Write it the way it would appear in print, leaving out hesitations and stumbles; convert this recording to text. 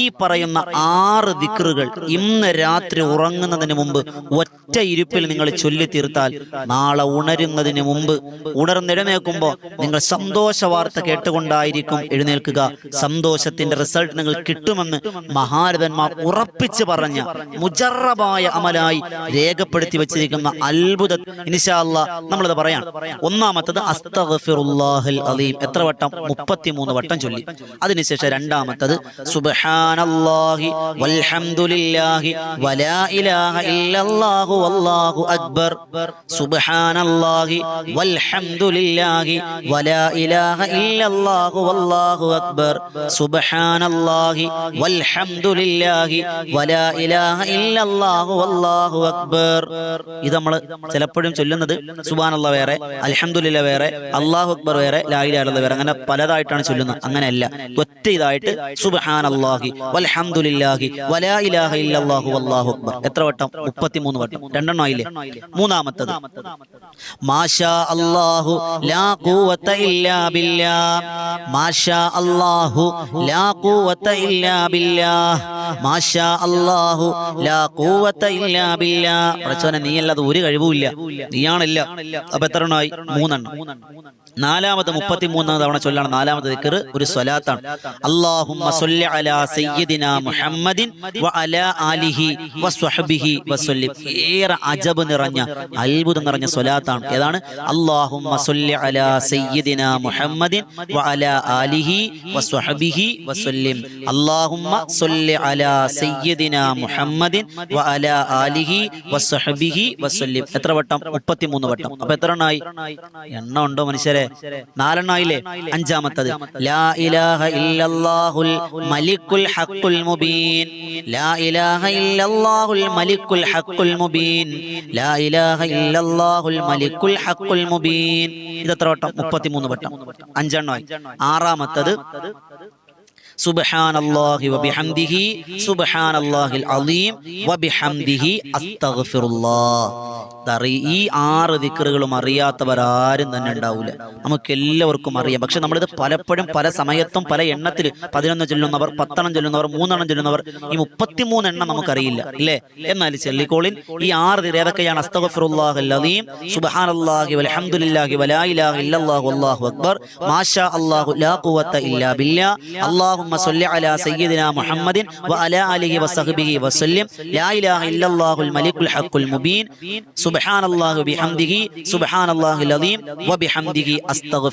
ഈ പറയുന്ന 6 ദിക്റുകൾ ഇന്ന് രാത്രി ഉറങ്ങുന്നതിന് മുമ്പ് ഒറ്റ ഇരുപ്പിൽ നിങ്ങൾ ചൊല്ലി തീർത്താൽ നാളെ ഉണരുന്നതിന് മുമ്പ് ഉണർന്നെഴുന്നേൽക്കുമ്പോൾ നിങ്ങൾ സന്തോഷ വാർത്ത കേട്ടുകൊണ്ടായിരിക്കും എഴുന്നേൽക്കുക. സന്തോഷത്തിന്റെ റിസൾട്ട് നിങ്ങൾ കിട്ടുമെന്ന് മഹാരഥന്മാർ ഉറപ്പിച്ച് പറഞ്ഞ മുജറബായ അമലായി രേഖപ്പെടുത്തി വെച്ചിരിക്കുന്ന അത്ഭുത ഇൻഷാ അല്ലാഹ് നമ്മളത് പറയാം. ഒന്നാമത്തത് അസ്തഗ്ഫിറുല്ലാഹൽ അലീം. എത്ര വട്ടം? 33 വട്ടം ചൊല്ലി. അതിനുശേഷം രണ്ടാമത്തത് സുബ്ഹാനല്ലാഹി വൽഹംദുലില്ലാഹി വലാ ഇലാഹ ഇല്ലല്ലാഹു വല്ലാഹു അക്ബർ. സുബ്ഹാനല്ലാഹി വൽഹംദുലില്ലാഹി വലാ ഇലാഹ ഇല്ലല്ലാഹു വല്ലാഹു അക്ബർ. സുബ്ഹാനല്ലാഹി വൽഹംദുലില്ലാഹി വലാ ഇലാഹ ഇല്ലല്ലാഹു വല്ലാഹു അക്ബർ. ഇത് നമ്മൾ ചിലപ്പോഴും ചൊല്ലുന്നത് സുബ്ഹാനല്ലാഹ് വേറെ, അൽഹംദുലില്ലാഹ് വേറെ, അല്ലാഹു അക്ബർ വേറെ, ലാ ഇലാഹ ഇല്ലല്ലാഹ് വേറെ, അങ്ങനെ പലതായിട്ടാണ് ചൊല്ലുന്നത്. അങ്ങനെയല്ല, ഒറ്റ ഇതായിട്ട് സുബ്ഹാനല്ലാഹി വൽഹംദുലില്ലാഹി വലാ ഇലാഹ ഇല്ലല്ലാഹു വല്ലാഹു അക്ബർ. എത്ര വട്ടം? 33 വട്ടം. രണ്ടെണ്ണം ആയില്ലേ? മൂന്നാമത്തത് മാഷാ അല്ലാഹു ലാ ഖുവത ഇല്ലാ ബില്ലാഹ്. മാഷാ അല്ലാഹു ലാ ഖുവത ഇല്ലാ ബില്ലാഹ്. മാഷാ അല്ലാഹു ലാ ഖുവത ഇല്ലാ ബില്ലാഹ്. പ്രച്ചോനെ നീയല്ലാതെ ഒരു കഴിവുമില്ല, നീയാണില്ല. അപ്പൊ എത്ര എണ്ണമായി? 3 എണ്ണം. നാലാമത് 33 തവണ ചൊല്ലാണ്. നാലാമത്തെ ദിക്ർ ഒരു സ്വലാത്താണ്. അല്ലാഹുമ്മ സ്വല്ലി അലാ സയ്യിദിനാ മുഹമ്മദിൻ വ അലാ ആലിഹി വസ്വഹ്ബിഹി വസല്ലിം. ഏറെ അജബ് നിറഞ്ഞ അത്ഭുതം നിറഞ്ഞ സ്വലാത്താണ്. ഏതാണ്? അല്ലാഹുമ്മ സ്വല്ലി അലാ സയ്യിദിനാ മുഹമ്മദിൻ വ അലാ ആലിഹി വസ്വഹ്ബിഹി വസല്ലിം. അല്ലാഹുമ്മ സ്വല്ലി അലാ സയ്യിദിനാ മുഹമ്മദിൻ വ അലാ ആലിഹി വസ്വഹ്ബിഹി വസല്ലിം. എത്ര വട്ടം? 33 വട്ടം. അപ്പൊ എത്ര എണ്ണമായി? എണ്ണം ഉണ്ടോ മനുഷ്യരെ? 4 എണ്ണമായില്ലേ? അഞ്ചാമത്തത് ലാ ഇലാഹ ഇല്ലല്ലാഹുൽ മലിക്കുൽ ഹഖുൽ മുബീൻ. ലാ ഇലാഹ ഇല്ലല്ലാഹുൽ മലിക്കുൽ ഹഖുൽ മുബീൻ. ലാ ഇലാഹ ഇല്ലല്ലാഹുൽ മലിക്കുൽ ഹഖുൽ മുബീൻ. ഇത് എത്ര വട്ടം? 33 വട്ടം. 5 എണ്ണമായി. ആറാമത്തത് സുബ്ഹാനല്ലാഹി വബിഹംദിഹി സുബ്ഹാനല്ലാഹിൽ അലീം വബിഹംദിഹി അസ്തഗ്ഫിറുല്ലാഹ്. ഈ 6 ദിക്റുകളും അറിയാത്തവരാരും തന്നെ ഉണ്ടാവില്ല. നമുക്ക് എല്ലാവർക്കും അറിയാം. പക്ഷെ നമ്മളിത് പലപ്പോഴും പല സമയത്തും പല എണ്ണത്തിൽ 11 ചൊല്ലുന്നവർ, 10 എണ്ണം ചൊല്ലുന്നവർ, 3 എണ്ണം ചൊല്ലുന്നവർ, ഈ 33 എണ്ണം നമുക്കറിയില്ല അല്ലേ? എന്നാൽ ചൊല്ലിക്കോളിൻ ഈ 6 ദിക്ർ ഏതൊക്കെയാണ്? അസ്തഗ്ഫിറുല്ലാഹൽ അലീം, സുബ്ഹാനല്ലാഹി വൽഹംദുലില്ലാഹി വലാ ഇലാഹ ഇല്ലല്ലാഹു വല്ലാഹു അക്ബർ, മാഷാ അല്ലാഹു ലാ ഖുവത ഇല്ലാ ബില്ലാഹ്, അല്ലാഹുമ്മ സ്വല്ലി അലാ സയ്യിദിനാ മുഹമ്മദിൻ വ അലാ ആലിഹി വസഹ്ബിഹി വസല്ലിം, ലാ ഇലാഹ ഇല്ലല്ലാഹുൽ മലിക്കുൽ ഹഖുൽ മുബീൻ, സുബ്ഹാനല്ലാഹി വബിഹംദിഹി സുബ്ഹാനല്ലാഹിൽ അലീം വബിഹംദിഹി അസ്തഗ്ഫിർ.